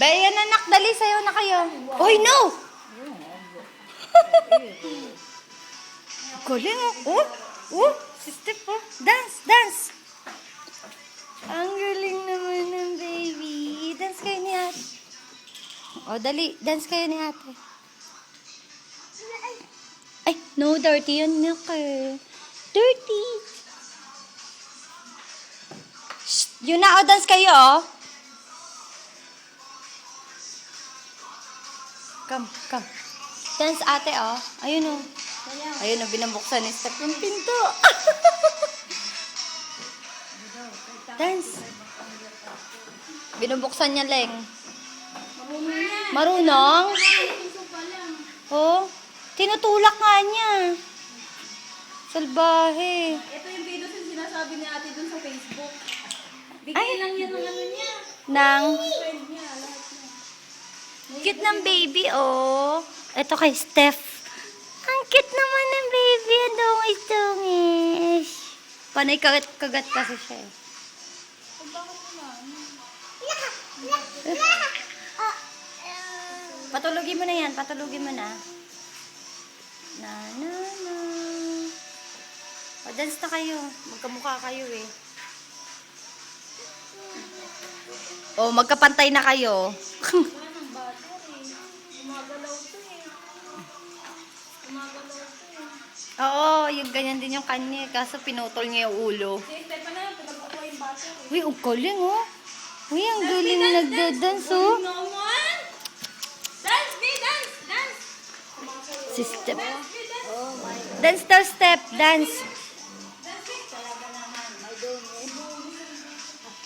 Bayan anak, dali sayo na kayo. Oy, no! Galing oh. Oh, si Steph oh. Dance, dance. Ang galing naman ng baby. Dance kayo ni ate. Oh, dali. Dance kayo ni ate. Ay, no, dirty yun. Dirty. Shh, yun na, oh, dance kayo, oh. Come, come. Dance ate, oh. Ayun, oh. Ayun, oh, binabuksan ni Steph yung pinto. Dance. Binubuksan niya, Leng. Marunong? Oh, tinutulak nga niya. Salbahe. Ito yung video yung sinasabi ni ate dun sa Facebook. Bigay lang yan ng ano niya. Nang Friend niya, lahat niya. cute ng baby, oh. Ito kay Steph. Ang cute naman ng baby. Ang dungis-dungis. Panay kagat-kagat kasi siya, eh. Patulugin mo na yan. Patulugin mo na. Na. O, dance na kayo. Magkamukha kayo, eh. O, magkapantay na kayo. Wala ng butter eh. Gumagalaw to eh. Gumagalaw to eh. Oo, yung ganyan din yung kanya. Kaso pinutol niya yung ulo. Si Steph na, pinagkukuha yung butter eh. Uy, ang galing, oh. Uy, ang galing nagda-dance, oh. Naman! Dance, be, dance, dance! Si Steph. Dance, be, dance! Dance daw, Steph. Dance.